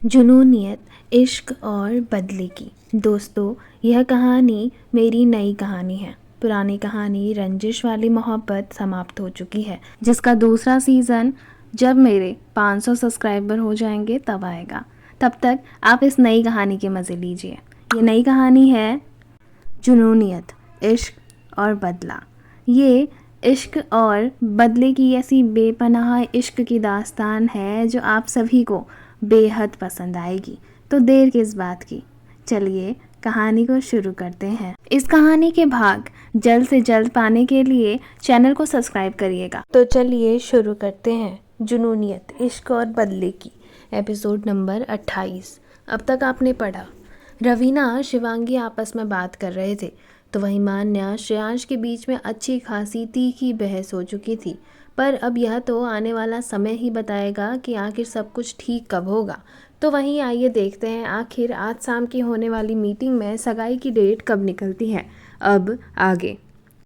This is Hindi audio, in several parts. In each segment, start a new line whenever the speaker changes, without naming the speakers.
जुनूनियत, इश्क और बदले की। दोस्तों, यह कहानी मेरी नई कहानी है। पुरानी कहानी रंजिश वाली मोहब्बत समाप्त हो चुकी है, जिसका दूसरा सीज़न जब मेरे 500 सब्सक्राइबर हो जाएंगे तब आएगा। तब तक आप इस नई कहानी के मज़े लीजिए। ये नई कहानी है जुनूनियत, इश्क और बदला। ये इश्क और बदले की ऐसी बेपनाह इश्क की दास्तान है जो आप सभी को बेहद पसंद आएगी। तो देर किस बात की, चलिए कहानी को शुरू करते हैं। इस कहानी के भाग जल्द से जल्द पाने के लिए चैनल को सब्सक्राइब करिएगा। तो चलिए शुरू करते हैं जुनूनियत, इश्क और बदले की, एपिसोड नंबर 28। अब तक आपने पढ़ा, रवीना शिवांगी आपस में बात कर रहे थे तो वहीं मान्या श्रेयांश के बीच में अच्छी खासी तीखी बहस हो चुकी थी। पर अब यह तो आने वाला समय ही बताएगा कि आखिर सब कुछ ठीक कब होगा। तो वहीं आइए देखते हैं आखिर आज शाम की होने वाली मीटिंग में सगाई की डेट कब निकलती है। अब आगे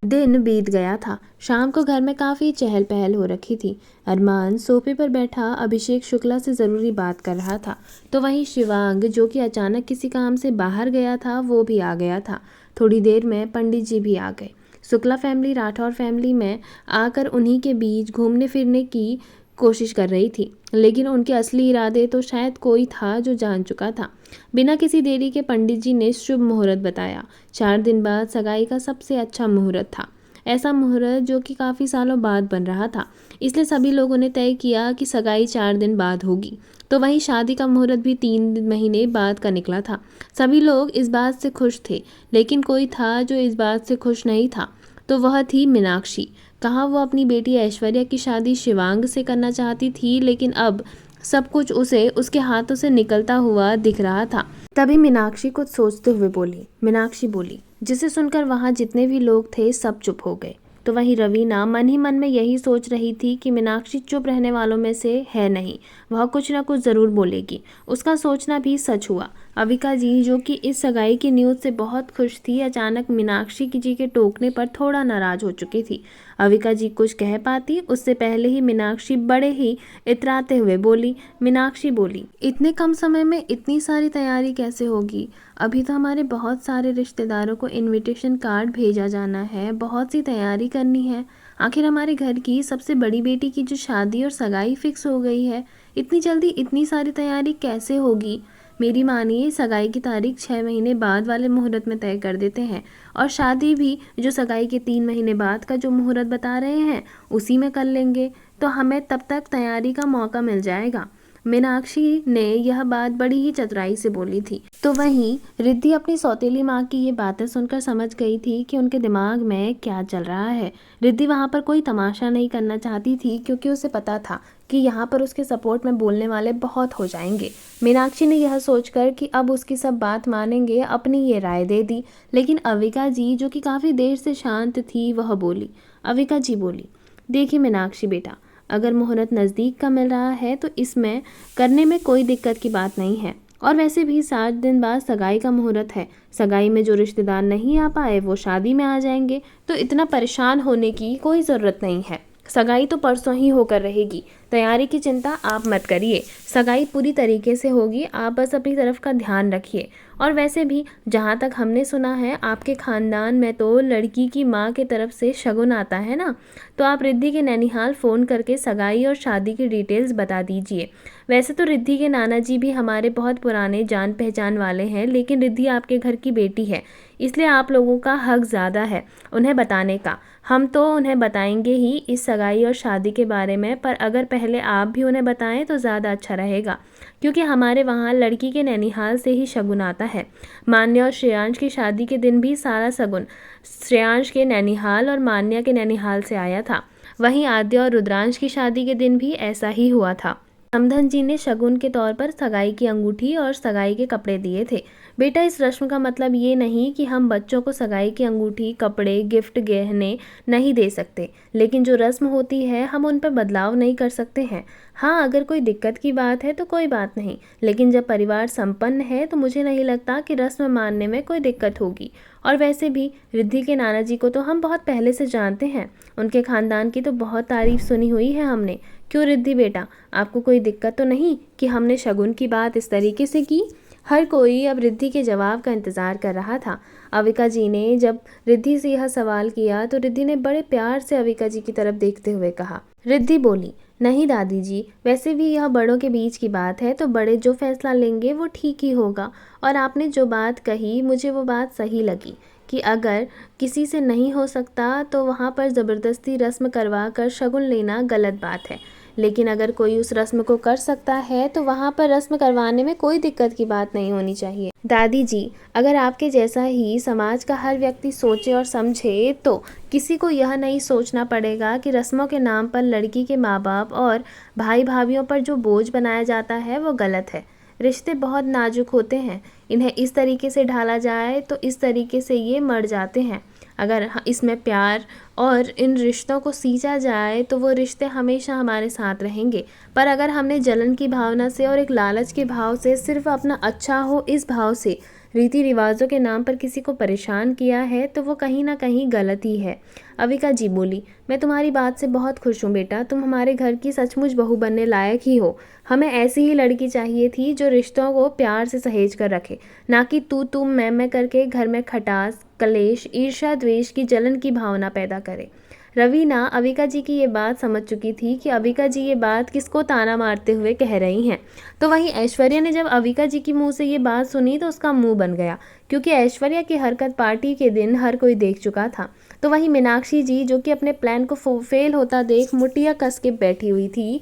दिन बीत गया था। शाम को घर में काफ़ी चहल पहल हो रखी थी। अरमान सोफे पर बैठा अभिषेक शुक्ला से ज़रूरी बात कर रहा था तो वहीं शिवांग, जो कि अचानक किसी काम से बाहर गया था, वो भी आ गया था। थोड़ी देर में पंडित जी भी आ गए। शुक्ला फैमिली राठौर फैमिली में आकर उन्हीं के बीच घूमने फिरने की कोशिश कर रही थी, लेकिन उनके असली इरादे तो शायद कोई था जो जान चुका था। बिना किसी देरी के पंडित जी ने शुभ मुहूर्त बताया। 4 दिन बाद सगाई का सबसे अच्छा मुहूर्त था। ऐसा मुहूर्त जो कि काफ़ी सालों बाद बन रहा था, इसलिए सभी लोगों ने तय किया कि सगाई 4 दिन बाद होगी। तो वहीं शादी का मुहूर्त भी 3 महीने बाद का निकला था। सभी लोग इस बात से खुश थे, लेकिन कोई था जो इस बात से खुश नहीं था, तो वह थी मीनाक्षी। कहाँ वो अपनी बेटी ऐश्वर्या की शादी शिवांग से करना चाहती थी, लेकिन अब सब कुछ उसे उसके हाथों से निकलता हुआ दिख रहा था। तभी मीनाक्षी कुछ सोचते हुए बोली। मीनाक्षी बोली, जिसे सुनकर वहाँ जितने भी लोग थे सब चुप हो गए। तो वहीं रवीना मन ही मन में यही सोच रही थी कि मीनाक्षी चुप रहने वालों में से है नहीं, वह कुछ ना कुछ ज़रूर बोलेगी। उसका सोचना भी सच हुआ। अविका जी, जो कि इस सगाई की न्यूज़ से बहुत खुश थी, अचानक मीनाक्षी जी के टोकने पर थोड़ा नाराज़ हो चुकी थी। अविका जी कुछ कह पाती उससे पहले ही मीनाक्षी बड़े ही इतराते हुए बोली। मीनाक्षी बोली, इतने कम समय में इतनी सारी तैयारी कैसे होगी? अभी तो हमारे बहुत सारे रिश्तेदारों को इनविटेशन कार्ड भेजा जाना है, बहुत सी तैयारी करनी है। आखिर हमारे घर की सबसे बड़ी बेटी की जो शादी और सगाई फिक्स हो गई है, इतनी जल्दी इतनी सारी तैयारी कैसे होगी? मेरी मानिए, सगाई की तारीख 6 महीने बाद वाले मुहूर्त में तय कर देते हैं और शादी भी जो सगाई के 3 महीने बाद का जो मुहूर्त बता रहे हैं उसी में कर लेंगे, तो हमें तब तक तैयारी का मौका मिल जाएगा। मीनाक्षी ने यह बात बड़ी ही चतुराई से बोली थी। तो वहीं रिद्धि अपनी सौतेली माँ की ये बातें सुनकर समझ गई थी कि उनके दिमाग में क्या चल रहा है। रिद्धि वहाँ पर कोई तमाशा नहीं करना चाहती थी, क्योंकि उसे पता था कि यहाँ पर उसके सपोर्ट में बोलने वाले बहुत हो जाएंगे। मीनाक्षी ने यह सोचकर कि अब उसकी सब बात मानेंगे, अपनी ये राय दे दी। लेकिन अविका जी, जो कि काफ़ी देर से शांत थी, वह बोली। अविका जी बोली, देखिए मीनाक्षी बेटा, अगर मुहूर्त नज़दीक का मिल रहा है तो इसमें करने में कोई दिक्कत की बात नहीं है। और वैसे भी 7 दिन बाद सगाई का मुहूर्त है। सगाई में जो रिश्तेदार नहीं आ पाए वो शादी में आ जाएंगे, तो इतना परेशान होने की कोई ज़रूरत नहीं है। सगाई तो परसों ही होकर रहेगी, तैयारी की चिंता आप मत करिए। सगाई पूरी तरीके से होगी, आप बस अपनी तरफ का ध्यान रखिए। और वैसे भी जहाँ तक हमने सुना है, आपके ख़ानदान में तो लड़की की माँ के तरफ से शगुन आता है ना, तो आप रिद्धि के नैनिहाल फ़ोन करके सगाई और शादी की डिटेल्स बता दीजिए। वैसे तो रिद्धि के नाना जी भी हमारे बहुत पुराने जान पहचान वाले हैं, लेकिन रिद्धि आपके घर की बेटी है, इसलिए आप लोगों का हक ज़्यादा है उन्हें बताने का। हम तो उन्हें बताएंगे ही इस सगाई और शादी के बारे में, पर अगर पहले आप भी उन्हें बताएं तो ज़्यादा अच्छा रहेगा, क्योंकि हमारे वहाँ लड़की के नैनिहाल से ही शगुन आता है। मान्या और श्रेयांश की शादी के दिन भी सारा शगुन श्रेयांश के नैनिहाल और मान्या के नैनिहाल से आया था। वहीं आद्य और रुद्रांश की शादी के दिन भी ऐसा ही हुआ था। समधन जी ने शगुन के तौर पर सगाई की अंगूठी और सगाई के कपड़े दिए थे। बेटा, इस रस्म का मतलब ये नहीं कि हम बच्चों को सगाई की अंगूठी, कपड़े, गिफ्ट, गहने नहीं दे सकते, लेकिन जो रस्म होती है हम उन पर बदलाव नहीं कर सकते हैं। हाँ, अगर कोई दिक्कत की बात है तो कोई बात नहीं, लेकिन जब परिवार संपन्न है तो मुझे नहीं लगता कि रस्म मानने में कोई दिक्कत होगी। और वैसे भी रिद्धि के नाना जी को तो हम बहुत पहले से जानते हैं, उनके ख़ानदान की तो बहुत तारीफ़ सुनी हुई है हमने। क्यों रिद्धि बेटा, आपको कोई दिक्कत तो नहीं कि हमने शगुन की बात इस तरीके से की? हर कोई अब रिद्धि के जवाब का इंतज़ार कर रहा था। अविका जी ने जब रिद्धि से यह सवाल किया तो रिद्धि ने बड़े प्यार से अविका जी की तरफ देखते हुए कहा। रिद्धि बोली, नहीं दादी जी, वैसे भी यह बड़ों के बीच की बात है तो बड़े जो फैसला लेंगे वो ठीक ही होगा। और आपने जो बात कही मुझे वो बात सही लगी कि अगर किसी से नहीं हो सकता तो वहाँ पर ज़बरदस्ती रस्म करवा कर शगुन लेना गलत बात है, लेकिन अगर कोई उस रस्म को कर सकता है तो वहाँ पर रस्म करवाने में कोई दिक्कत की बात नहीं होनी चाहिए। दादी जी, अगर आपके जैसा ही समाज का हर व्यक्ति सोचे और समझे तो किसी को यह नहीं सोचना पड़ेगा कि रस्मों के नाम पर लड़की के माँ बाप और भाई भाभीयों पर जो बोझ बनाया जाता है वो गलत है। रिश्ते बहुत नाजुक होते हैं, इन्हें इस तरीके से ढाला जाए तो इस तरीके से ये मर जाते हैं। अगर इसमें प्यार और इन रिश्तों को सींचा जाए तो वो रिश्ते हमेशा हमारे साथ रहेंगे। पर अगर हमने जलन की भावना से और एक लालच के भाव से, सिर्फ अपना अच्छा हो इस भाव से रीति रिवाजों के नाम पर किसी को परेशान किया है तो वो कहीं ना कहीं गलत ही है। अविका जी बोली, मैं तुम्हारी बात से बहुत खुश हूँ बेटा, तुम हमारे घर की सचमुच बहू बनने लायक ही हो। हमें ऐसी ही लड़की चाहिए थी जो रिश्तों को प्यार से सहेज कर रखे, ना कि तू तुम मैं करके घर में खटास, कलेश, ईर्ष्या, द्वेष की, जलन की भावना पैदा करे। रवीना अविका जी की ये बात समझ चुकी थी कि अविका जी ये बात किसको ताना मारते हुए कह रही हैं। तो वहीं ऐश्वर्या ने जब अविका जी की मुंह से ये बात सुनी तो उसका मुंह बन गया, क्योंकि ऐश्वर्या की हरकत पार्टी के दिन हर कोई देख चुका था। तो वहीं मीनाक्षी जी, जो कि अपने प्लान को फेल होता देख मुठिया कस के बैठी हुई थी,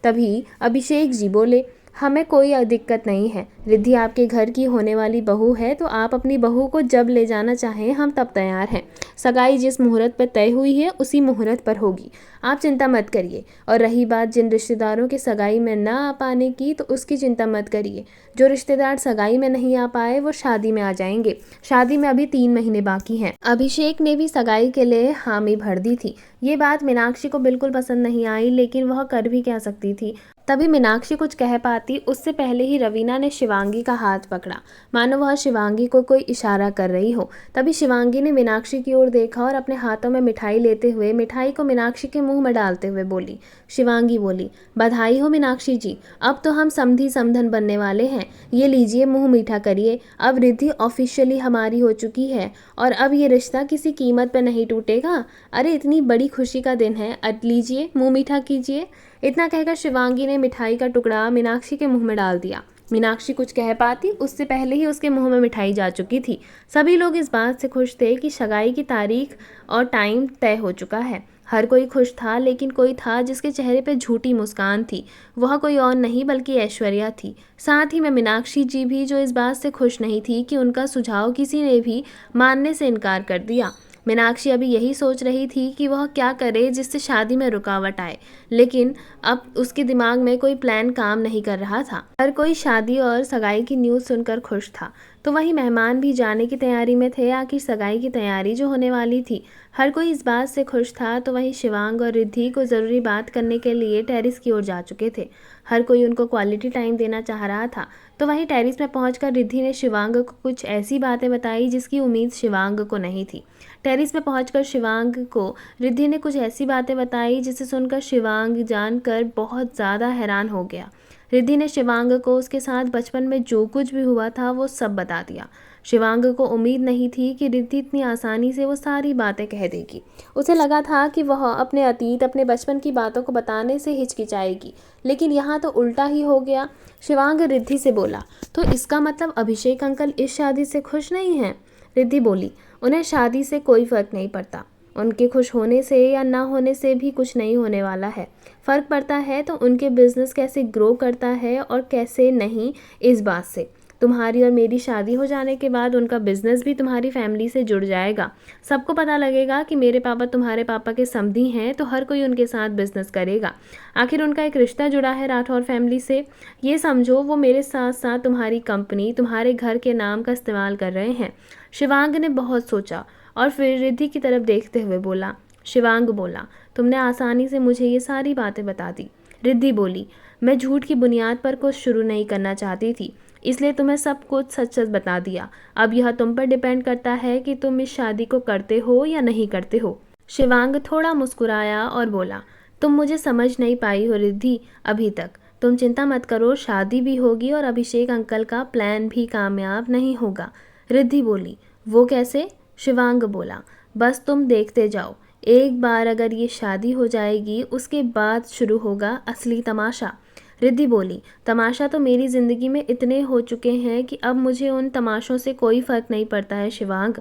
तभी अभिषेक जी बोले, हमें कोई दिक्कत नहीं है, रिद्धि आपके घर की होने वाली बहू है तो आप अपनी बहू को जब ले जाना चाहें हम तब तैयार हैं। सगाई जिस मुहूर्त पर तय हुई है उसी मुहूर्त पर होगी, आप चिंता मत करिए। और रही बात जिन रिश्तेदारों के सगाई में ना आ पाने की, तो उसकी चिंता मत करिए। जो रिश्तेदार सगाई में नहीं आ पाए वो शादी में आ जाएंगे। शादी में अभी 3 महीने बाकी हैं। अभिषेक ने भी सगाई के लिए हामी भर दी थी। ये बात मीनाक्षी को बिल्कुल पसंद नहीं आई, लेकिन वह कर भी क्या सकती थी। तभी मीनाक्षी कुछ कह पाती उससे पहले ही रवीना ने शिवांगी का हाथ पकड़ा, मानो वह शिवांगी को कोई इशारा कर रही हो। तभी शिवांगी ने मीनाक्षी की ओर देखा और अपने हाथों में मिठाई लेते हुए मिठाई को मीनाक्षी के मुंह में डालते हुए बोली। शिवांगी बोली, बधाई हो मीनाक्षी जी, अब तो हम समधी समधन बनने वाले हैं। ये लीजिए, मुंह मीठा करिए। अब रिद्धि ऑफिशियली हमारी हो चुकी है और अब ये रिश्ता किसी कीमत पर नहीं टूटेगा। अरे इतनी बड़ी खुशी का दिन है, लीजिए मुंह मीठा कीजिए। इतना कहकर शिवांगी ने मिठाई का टुकड़ा मीनाक्षी के मुंह में डाल दिया। मीनाक्षी कुछ कह पाती उससे पहले ही उसके मुंह में मिठाई जा चुकी थी। सभी लोग इस बात से खुश थे कि सगाई की तारीख और टाइम तय हो चुका है। हर कोई खुश था, लेकिन कोई था जिसके चेहरे पर झूठी मुस्कान थी। वह कोई और नहीं बल्कि ऐश्वर्या थी। साथ ही में मीनाक्षी जी भी, जो इस बात से खुश नहीं थी कि उनका सुझाव किसी ने भी मानने से इनकार कर दिया। मीनाक्षी अभी यही सोच रही थी कि वह क्या करे जिससे शादी में रुकावट आए, लेकिन अब उसके दिमाग में कोई प्लान काम नहीं कर रहा था। हर कोई शादी और सगाई की न्यूज़ सुनकर खुश था, तो वहीं मेहमान भी जाने की तैयारी में थे। आखिर सगाई की तैयारी जो होने वाली थी, हर कोई इस बात से खुश था। तो वहीं शिवांग और रिद्धि को ज़रूरी बात करने के लिए टेरिस की ओर जा चुके थे। हर कोई उनको क्वालिटी टाइम देना चाह रहा था। तो वहीं टेरिस में पहुंचकर रिद्धि ने शिवांग को कुछ ऐसी बातें बताई जिसकी उम्मीद शिवांग को नहीं थी। टेरिस में पहुंचकर शिवांग को रिद्धि ने कुछ ऐसी बातें बताई जिसे सुनकर शिवांग जानकर बहुत ज़्यादा हैरान हो गया। रिद्धि ने शिवांग को उसके साथ बचपन में जो कुछ भी हुआ था वो सब बता दिया। शिवांग को उम्मीद नहीं थी कि रिद्धि इतनी आसानी से वो सारी बातें कह देगी। उसे लगा था कि वह अपने अतीत, अपने बचपन की बातों को बताने से हिचकिचाएगी, लेकिन यहाँ तो उल्टा ही हो गया। शिवांग रिद्धि से बोला, तो इसका मतलब अभिषेक अंकल इस शादी से खुश नहीं हैं? रिद्धि बोली, उन्हें शादी से कोई फ़र्क नहीं पड़ता। उनके खुश होने से या ना होने से भी कुछ नहीं होने वाला है। फ़र्क पड़ता है तो उनके बिज़नेस कैसे ग्रो करता है और कैसे नहीं, इस बात से। तुम्हारी और मेरी शादी हो जाने के बाद उनका बिज़नेस भी तुम्हारी फैमिली से जुड़ जाएगा। सबको पता लगेगा कि मेरे पापा तुम्हारे पापा के समधी हैं, तो हर कोई उनके साथ बिज़नेस करेगा। आखिर उनका एक रिश्ता जुड़ा है राठौर फैमिली से। ये समझो वो मेरे साथ साथ तुम्हारी कंपनी, तुम्हारे घर के नाम का इस्तेमाल कर रहे हैं। शिवांग ने बहुत सोचा और फिर रिद्धि की तरफ देखते हुए बोला। शिवांग बोला, तुमने आसानी से मुझे ये सारी बातें बता दी। रिद्धि बोली, मैं झूठ की बुनियाद पर कुछ शुरू नहीं करना चाहती थी, इसलिए तुम्हें सब कुछ सच सच बता दिया। अब यह तुम पर डिपेंड करता है कि तुम इस शादी को करते हो या नहीं करते हो। शिवांग थोड़ा मुस्कुराया और बोला, तुम मुझे समझ नहीं पाई हो रिद्धि अभी तक। तुम चिंता मत करो, शादी भी होगी और अभिषेक अंकल का प्लान भी कामयाब नहीं होगा। रिद्धि बोली, वो कैसे? शिवांग बोला, बस तुम देखते जाओ, एक बार अगर ये शादी हो जाएगी उसके बाद शुरू होगा असली तमाशा। रिद्धि बोली, तमाशा तो मेरी ज़िंदगी में इतने हो चुके हैं कि अब मुझे उन तमाशों से कोई फ़र्क नहीं पड़ता है शिवांग।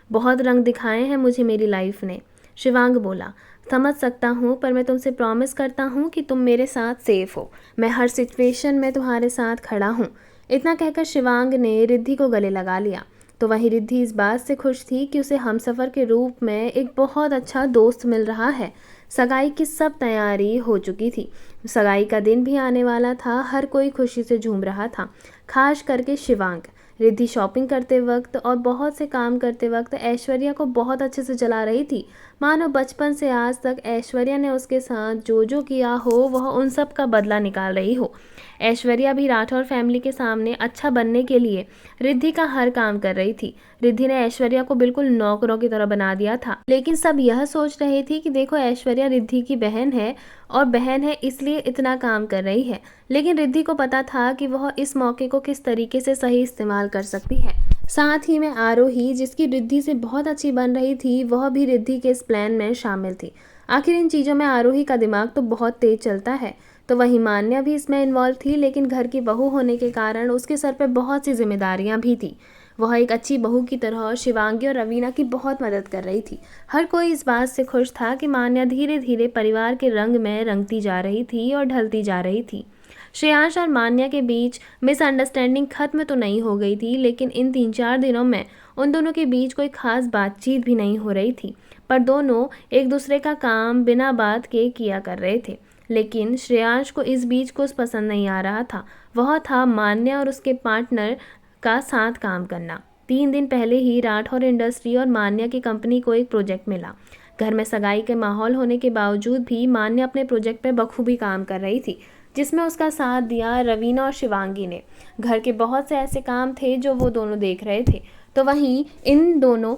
बहुत रंग दिखाए हैं मुझे मेरी लाइफ ने। शिवांग बोला, समझ सकता हूँ, पर मैं तुमसे प्रॉमिस करता हूँ कि तुम मेरे साथ सेफ हो। मैं हर सिचुएशन में तुम्हारे साथ खड़ा हूँ। इतना कहकर शिवांग ने रिद्धि को गले लगा लिया। तो वहीं रिद्धि इस बात से खुश थी कि उसे हमसफ़र के रूप में एक बहुत अच्छा दोस्त मिल रहा है। सगाई की सब तैयारी हो चुकी थी। सगाई का दिन भी आने वाला था। हर कोई खुशी से झूम रहा था, खास करके शिवांग। रिद्धि शॉपिंग करते वक्त और बहुत से काम करते वक्त ऐश्वर्या को बहुत अच्छे से जला रही थी। मानो बचपन से आज तक ऐश्वर्या ने उसके साथ जो जो किया हो वह उन सब का बदला निकाल रही हो। ऐश्वर्या भी राठौर फैमिली के सामने अच्छा बनने के लिए रिद्धि का हर काम कर रही थी। रिद्धि ने ऐश्वर्या को बिल्कुल नौकरों की तरह बना दिया था, लेकिन सब यह सोच रहे थे कि देखो ऐश्वर्या रिद्धि की बहन है और बहन है इसलिए इतना काम कर रही है। लेकिन रिद्धि को पता था कि वह इस मौके को किस तरीके से सही इस्तेमाल कर सकती है। साथ ही में आरोही, जिसकी रिद्धि से बहुत अच्छी बन रही थी, वह भी रिद्धि के इस प्लान में शामिल थी। आखिर इन चीज़ों में आरोही का दिमाग तो बहुत तेज चलता है। तो वहीं मान्या भी इसमें इन्वॉल्व थी, लेकिन घर की बहू होने के कारण उसके सर पर बहुत सी जिम्मेदारियां भी थी। वह एक अच्छी बहू की तरह शिवांगी और रवीना की बहुत मदद कर रही थी। हर कोई इस बात से खुश था कि मान्या धीरे धीरे परिवार के रंग में रंगती जा रही थी और ढलती जा रही थी। श्रेयांश और मान्या के बीच मिसअंडरस्टैंडिंग खत्म तो नहीं हो गई थी, लेकिन इन 3-4 दिनों में उन दोनों के बीच कोई खास बातचीत भी नहीं हो रही थी। पर दोनों एक दूसरे का काम बिना बात के किया कर रहे थे। लेकिन श्रेयांश को इस बीच कुछ पसंद नहीं आ रहा था। वह था मान्या और उसके पार्टनर का साथ काम करना। 3 दिन पहले ही राठौर इंडस्ट्री और मान्या की कंपनी को एक प्रोजेक्ट मिला। घर में सगाई के माहौल होने के बावजूद भी मान्या अपने प्रोजेक्ट पर बखूबी काम कर रही थी, जिसमें उसका साथ दिया रवीना और शिवांगी ने। घर के बहुत से ऐसे काम थे जो वो दोनों देख रहे थे, तो वहीं इन दोनों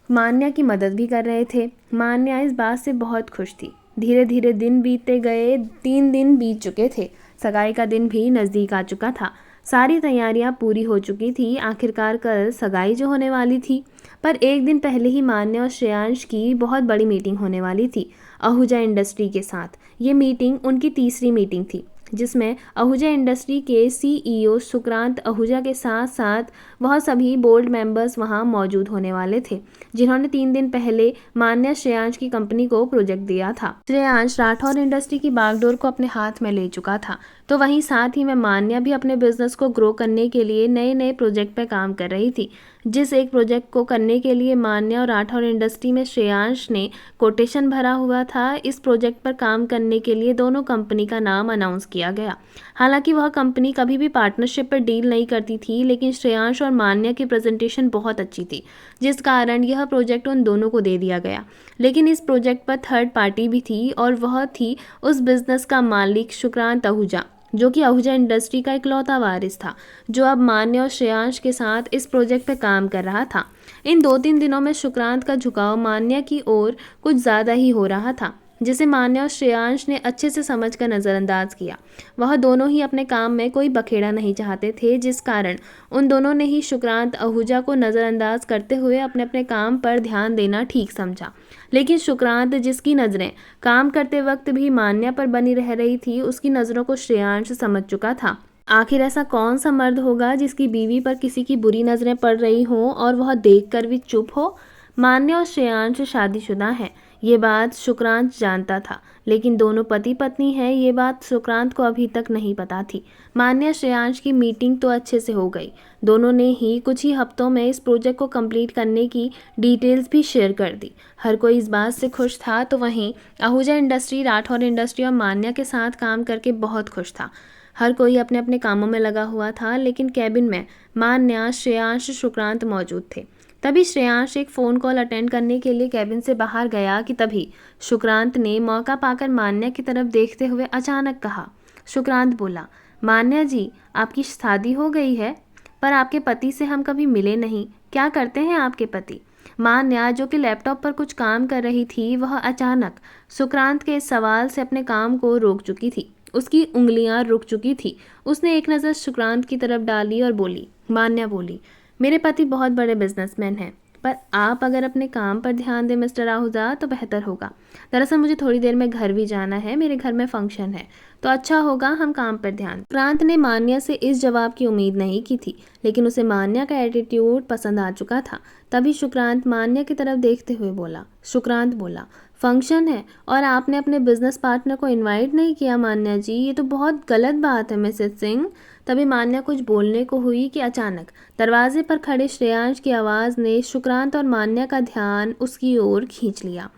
मान्या की मदद भी कर रहे थे। मान्या इस बात से बहुत खुश थी। धीरे धीरे दिन बीतते गए। 3 दिन बीत चुके थे। सगाई का दिन भी नज़दीक आ चुका था। सारी तैयारियां पूरी हो चुकी थी। आखिरकार कल सगाई जो होने वाली थी, पर एक दिन पहले ही मान्या और श्रेयांश की बहुत बड़ी मीटिंग होने वाली थी आहूजा इंडस्ट्री के साथ। ये मीटिंग उनकी तीसरी मीटिंग थी, जिसमें आहूजा इंडस्ट्री के सीईओ सुक्रांत आहूजा के साथ साथ वह सभी बोर्ड मेंबर्स वहां मौजूद होने वाले थे, जिन्होंने 3 दिन पहले मान्या श्रेयांश की कंपनी को प्रोजेक्ट दिया था। श्रेयांश राठौर इंडस्ट्री की बागडोर को अपने हाथ में ले चुका था, तो वहीं साथ ही में मान्या भी अपने बिजनेस को ग्रो करने के लिए नए नए प्रोजेक्ट पर काम कर रही थी। जिस एक प्रोजेक्ट को करने के लिए मान्या और राठौर इंडस्ट्री में श्रेयांश ने कोटेशन भरा हुआ था, इस प्रोजेक्ट पर काम करने के लिए दोनों कंपनी का नाम अनाउंस किया गया। हालांकि वह कंपनी कभी भी पार्टनरशिप पर डील नहीं करती थी, लेकिन श्रेयांश और मान्या की प्रेजेंटेशन बहुत अच्छी थी, जिस कारण यह प्रोजेक्ट उन दोनों को दे दिया गया। लेकिन इस प्रोजेक्ट पर थर्ड पार्टी भी थी, और वह थी उस बिजनेस का मालिक सुक्रांत आहूजा, जो कि आहूजा इंडस्ट्री का इकलौता वारिस था, जो अब मान्या और श्रेयांश के साथ इस प्रोजेक्ट पर काम कर रहा था। इन 2-3 दिनों में सुक्रांत का झुकाव मान्या की ओर कुछ ज़्यादा ही हो रहा था, जिसे मान्या और श्रेयांश ने अच्छे से समझकर नज़रअंदाज किया। वह दोनों ही अपने काम में कोई बखेड़ा नहीं चाहते थे, जिस कारण उन दोनों ने ही सुक्रांत आहूजा को नज़रअंदाज करते हुए अपने अपने काम पर ध्यान देना ठीक समझा। लेकिन सुक्रांत, जिसकी नज़रें काम करते वक्त भी मान्या पर बनी रह रही थी, उसकी नज़रों को श्रेयांश समझ चुका था। आखिर ऐसा कौन सा मर्द होगा जिसकी बीवी पर किसी की बुरी नज़रें पड़ रही हों और वह देखकर भी चुप हो। मान्या और श्रेयांश शादीशुदा हैं, ये बात सुक्रांत जानता था, लेकिन दोनों पति पत्नी हैं, ये बात सुक्रांत को अभी तक नहीं पता थी। मान्या श्रेयांश की मीटिंग तो अच्छे से हो गई। दोनों ने ही कुछ ही हफ्तों में इस प्रोजेक्ट को कंप्लीट करने की डिटेल्स भी शेयर कर दी। हर कोई इस बात से खुश था, तो वहीं आहूजा इंडस्ट्री, राठौर इंडस्ट्री और मान्या के साथ काम करके बहुत खुश था। हर कोई अपने अपने कामों में लगा हुआ था, लेकिन कैबिन में मान्या, श्रेयांश, सुक्रांत मौजूद थे। तभी श्रेयांश एक फ़ोन कॉल अटेंड करने के लिए कैबिन से बाहर गया कि तभी सुक्रांत ने मौका पाकर मान्या की तरफ देखते हुए अचानक कहा। सुक्रांत बोला, मान्या जी, आपकी शादी हो गई है, पर आपके पति से हम कभी मिले नहीं। क्या करते हैं आपके पति? मान्या जो कि लैपटॉप पर कुछ काम कर रही थी, वह अचानक सुक्रांत के इस सवाल से अपने काम को रोक चुकी थी। उसकी उंगलियां रुक चुकी थी। उसने एक नज़र सुक्रांत की तरफ डाली और बोली। मान्या बोली, मेरे पति बहुत बड़े बिजनेसमैन हैं, पर आप अगर अपने काम पर ध्यान दें मिस्टर आहूजा तो बेहतर होगा। दरअसल मुझे थोड़ी देर में घर भी जाना है, मेरे घर में फंक्शन है, तो अच्छा होगा हम काम पर ध्यान। सुक्रांत ने मान्या से इस जवाब की उम्मीद नहीं की थी, लेकिन उसे मान्या का एटीट्यूड पसंद आ चुका था। तभी सुक्रांत मान्या की तरफ देखते हुए बोला। सुक्रांत बोला, फंक्शन है और आपने अपने बिजनेस पार्टनर को इनवाइट नहीं किया मान्या जी, ये तो बहुत गलत बात है मिसेस सिंह। तभी मान्या कुछ बोलने को हुई कि अचानक दरवाजे पर खड़े श्रेयांश की आवाज़ ने सुक्रांत और मान्या का ध्यान उसकी ओर खींच लिया।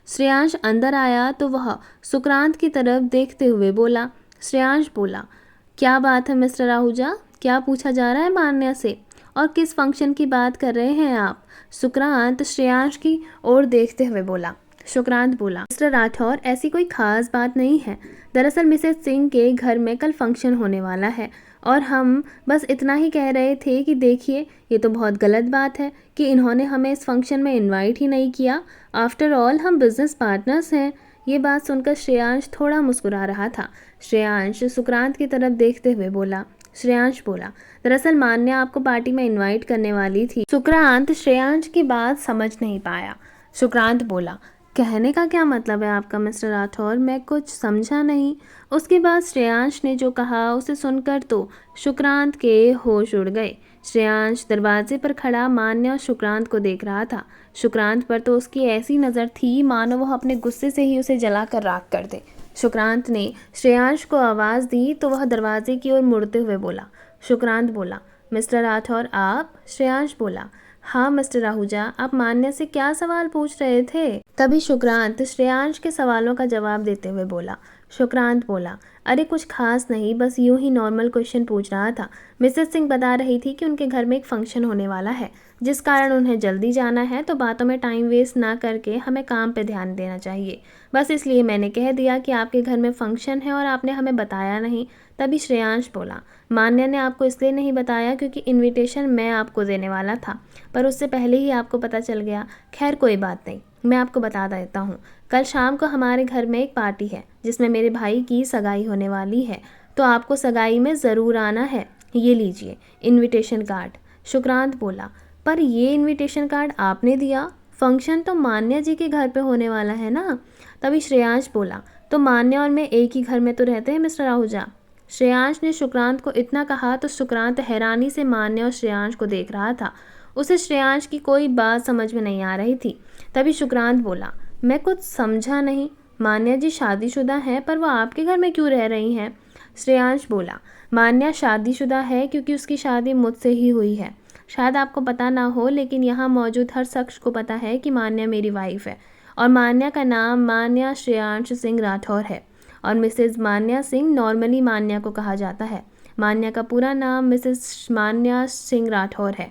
श्रेयांश अंदर आया तो वह सुक्रांत की तरफ देखते हुए बोला। श्रेयांश बोला, क्या बात है मिस्टर आहूजा, क्या पूछा जा रहा है मान्या से, और किस फंक्शन की बात कर रहे हैं आप? सुक्रांत श्रेयांश की ओर देखते हुए बोला। सुक्रांत बोला, मिस्टर राठौर, ऐसी कोई खास बात नहीं है। दरअसल मिसेस सिंह के घर में कल फंक्शन होने वाला है और हम बस इतना ही कह रहे थे कि देखिए, ये तो बहुत गलत बात है कि इन्होंने हमें इस फंक्शन में इनवाइट ही नहीं किया। आफ्टर ऑल हम बिजनेस पार्टनर्स हैं। ये बात सुनकर श्रेयांश थोड़ा मुस्कुरा रहा था। श्रेयांश सुक्रांत की तरफ देखते हुए बोला। श्रेयांश बोला, दरअसल मान्या आपको पार्टी में इनवाइट करने वाली थी। सुक्रांत श्रेयांश की बात समझ नहीं पाया। सुक्रांत बोला, कहने का क्या मतलब है आपका मिस्टर राठौर, मैं कुछ समझा नहीं। उसके बाद श्रेयांश ने जो कहा उसे सुनकर तो सुक्रांत के होश उड़ गए। श्रेयांश दरवाजे पर खड़ा मान्या और सुक्रांत को देख रहा था। सुक्रांत पर तो उसकी ऐसी नज़र थी मानो वह अपने गुस्से से ही उसे जलाकर राख कर दे। सुक्रांत ने श्रेयांश को आवाज़ दी तो वह दरवाजे की ओर मुड़ते हुए बोला। सुक्रांत बोला, मिस्टर राठौर आप? श्रेयांश बोला, हाँ मिस्टर आहूजा, आप मान्या से क्या सवाल पूछ रहे थे? तभी सुक्रांत श्रेयांश के सवालों का जवाब देते हुए बोला। सुक्रांत बोला, अरे कुछ खास नहीं, बस यूं ही नॉर्मल क्वेश्चन पूछ रहा था। मिसेस सिंह बता रही थी कि उनके घर में एक फंक्शन होने वाला है, जिस कारण उन्हें जल्दी जाना है, तो बातों में टाइम वेस्ट ना करके हमें काम पे ध्यान देना चाहिए। बस इसलिए मैंने कह दिया कि आपके घर में फंक्शन है और आपने हमें बताया नहीं। तभी श्रेयांश बोला, मान्या ने आपको इसलिए नहीं बताया क्योंकि इन्विटेशन मैं आपको देने वाला था, पर उससे पहले ही आपको पता चल गया। खैर कोई बात नहीं, मैं आपको बता देता हूँ। कल शाम को हमारे घर में एक पार्टी है जिसमें मेरे भाई की सगाई होने वाली है, तो आपको सगाई में ज़रूर आना है। ये लीजिए इनविटेशन कार्ड। सुक्रांत बोला, पर ये इनविटेशन कार्ड आपने दिया? फंक्शन तो मान्या जी के घर पे होने वाला है ना? तभी श्रेयांश बोला, तो मान्या और मैं एक ही घर में तो रहते हैं मिस्टर आहूजा। श्रेयांश ने सुक्रांत को इतना कहा तो सुक्रांत हैरानी से मान्या और श्रेयांश को देख रहा था। उसे श्रेयांश की कोई बात समझ में नहीं आ रही थी। तभी सुक्रांत बोला, मैं कुछ समझा नहीं। मान्या जी शादीशुदा हैं, पर वो आपके घर में क्यों रह रही हैं? श्रेयांश बोला, मान्या शादीशुदा है क्योंकि उसकी शादी मुझसे ही हुई है। शायद आपको पता ना हो, लेकिन यहाँ मौजूद हर शख्स को पता है कि मान्या मेरी वाइफ है और मान्या का नाम मान्या श्रेयांश सिंह राठौर है और मिसेज मान्या सिंह नॉर्मली मान्या को कहा जाता है। मान्या का पूरा नाम मिसेज मान्या सिंह राठौर है।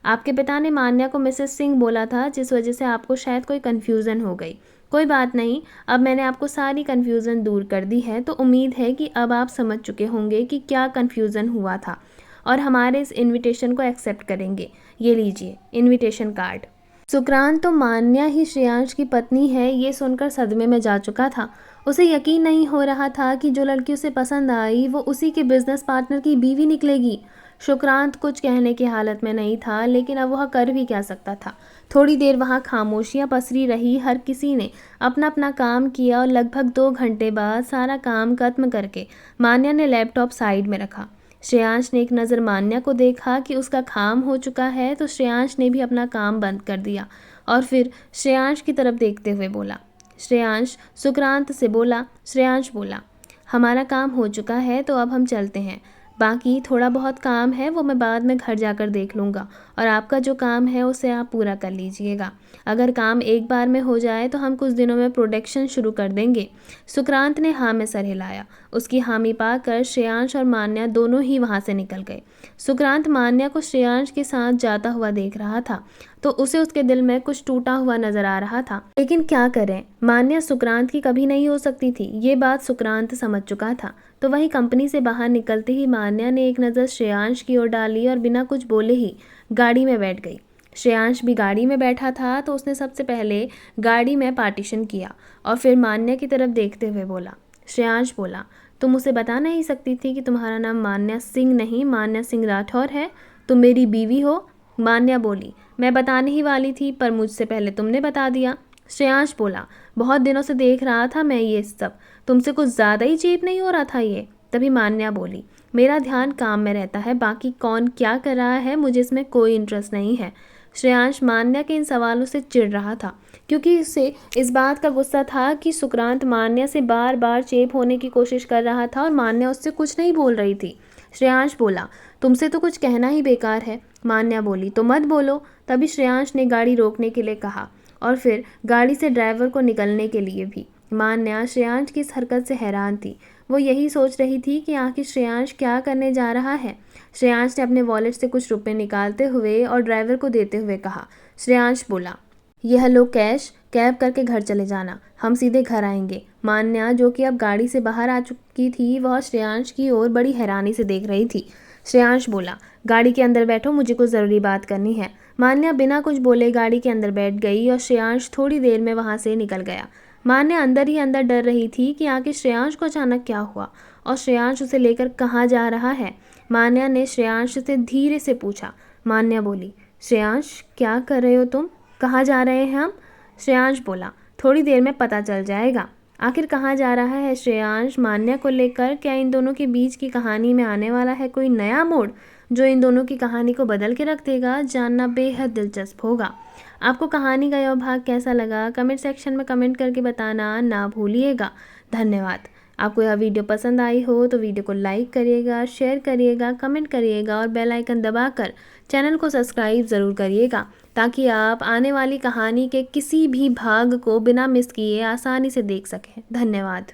आपके पिता ने मान्या को मिसेस सिंह बोला था, जिस वजह से आपको शायद कोई कन्फ्यूज़न हो गई। कोई बात नहीं, अब मैंने आपको सारी कन्फ्यूज़न दूर कर दी है, तो उम्मीद है कि अब आप समझ चुके होंगे कि क्या कन्फ्यूज़न हुआ था और हमारे इस इनविटेशन को एक्सेप्ट करेंगे। ये लीजिए इनविटेशन कार्ड। सुक्रांत तो मान्या ही श्रेयांश की पत्नी है ये सुनकर सदमे में जा चुका था। उसे यकीन नहीं हो रहा था कि जो लड़की उसे पसंद आई वो उसी के बिजनेस पार्टनर की बीवी निकलेगी। सुक्रांत कुछ कहने की हालत में नहीं था, लेकिन अब वह कर भी क्या सकता था। थोड़ी देर वहाँ खामोशियाँ पसरी रही। हर किसी ने अपना अपना काम किया और लगभग 2 घंटे बाद सारा काम खत्म करके मान्या ने लैपटॉप साइड में रखा। श्रेयांश ने एक नज़र मान्या को देखा कि उसका काम हो चुका है, तो श्रेयांश ने भी अपना काम बंद कर दिया और फिर श्रेयांश की तरफ देखते हुए बोला। श्रेयांश सुक्रांत से बोला। श्रेयांश बोला, हमारा काम हो चुका है तो अब हम चलते हैं। बाकी थोड़ा बहुत काम है वो मैं बाद में घर जाकर देख लूँगा और आपका जो काम है उसे आप पूरा कर लीजिएगा। अगर काम एक बार में हो जाए तो हम कुछ दिनों में प्रोडक्शन शुरू कर देंगे। सुक्रांत ने हाँ में सर हिलाया। उसकी हामी पाकर श्रेयांश और मान्या दोनों ही वहाँ से निकल गए। सुक्रांत मान्या को श्रेयांश के साथ जाता हुआ देख रहा था तो उसे उसके दिल में कुछ टूटा हुआ नजर आ रहा था, लेकिन क्या करें, मान्या सुक्रांत की कभी नहीं हो सकती थी। ये बात सुक्रांत समझ चुका था। तो वही कंपनी से बाहर निकलते ही मान्या ने एक नज़र श्रेयांश की ओर डाली और बिना कुछ बोले ही गाड़ी में बैठ गई। श्रेयांश भी गाड़ी में बैठा था तो उसने सबसे पहले गाड़ी में पार्टीशन किया और फिर मान्या की तरफ देखते हुए बोला। श्रेयांश बोला, तुम उसे बता नहीं सकती थी कि तुम्हारा नाम मान्या सिंह नहीं मान्या सिंह राठौर है? तुम मेरी बीवी हो। मान्या बोली, मैं बताने ही वाली थी पर मुझसे पहले तुमने बता दिया। श्रेयांश बोला, बहुत दिनों से देख रहा था मैं ये सब, तुमसे कुछ ज़्यादा ही चीप नहीं हो रहा था ये? तभी मान्या बोली, मेरा ध्यान काम में रहता है, बाकी कौन क्या कर रहा है मुझे इसमें कोई इंटरेस्ट नहीं है। श्रेयांश मान्या के इन सवालों से चिढ़ रहा था क्योंकि इससे इस बात का गुस्सा था कि सुक्रांत मान्या से बार बार चेप होने की कोशिश कर रहा था और मान्या उससे कुछ नहीं बोल रही थी। श्रेयांश बोला, तुमसे तो कुछ कहना ही बेकार है। मान्या बोली, तो मत बोलो। तभी श्रेयांश ने गाड़ी रोकने के लिए कहा और फिर गाड़ी से ड्राइवर को निकलने के लिए भी। मान्या श्रेयांश की इस हरकत से हैरान थी। वो यही सोच रही थी कि आखिर श्रेयांश क्या करने जा रहा है। श्रेयांश ने अपने वॉलेट से कुछ रुपए निकालते हुए और ड्राइवर को देते हुए कहा। श्रेयांश बोला, यह लो कैश, कैब करके घर चले जाना, हम सीधे घर आएंगे। मान्या जो कि अब गाड़ी से बाहर आ चुकी थी वह श्रेयांश की ओर बड़ी हैरानी से देख रही थी। श्रेयांश बोला, गाड़ी के अंदर बैठो, मुझे कुछ ज़रूरी बात करनी है। मान्या बिना कुछ बोले गाड़ी के अंदर बैठ गई और श्रेयांश थोड़ी देर में वहाँ से निकल गया। मान्या अंदर ही अंदर डर रही थी कि आखिर श्रेयांश को अचानक क्या हुआ और श्रेयांश उसे लेकर कहाँ जा रहा है। मान्या ने श्रेयांश से धीरे से पूछा। मान्या बोली, श्रेयांश क्या कर रहे हो तुम? कहाँ जा रहे हैं हम? श्रेयांश बोला, थोड़ी देर में पता चल जाएगा। आखिर कहाँ जा रहा है श्रेयांश मान्या को लेकर? क्या इन दोनों के बीच की कहानी में आने वाला है कोई नया मोड़ जो इन दोनों की कहानी को बदल के रख देगा? जानना बेहद दिलचस्प होगा। आपको कहानी का यह भाग कैसा लगा कमेंट सेक्शन में कमेंट करके बताना ना भूलिएगा। धन्यवाद। आपको यह वीडियो पसंद आई हो तो वीडियो को लाइक करिएगा, शेयर करिएगा, कमेंट करिएगा और बेल आइकन दबाकर चैनल को सब्सक्राइब ज़रूर करिएगा ताकि आप आने वाली कहानी के किसी भी भाग को बिना मिस किए आसानी से देख सकें। धन्यवाद।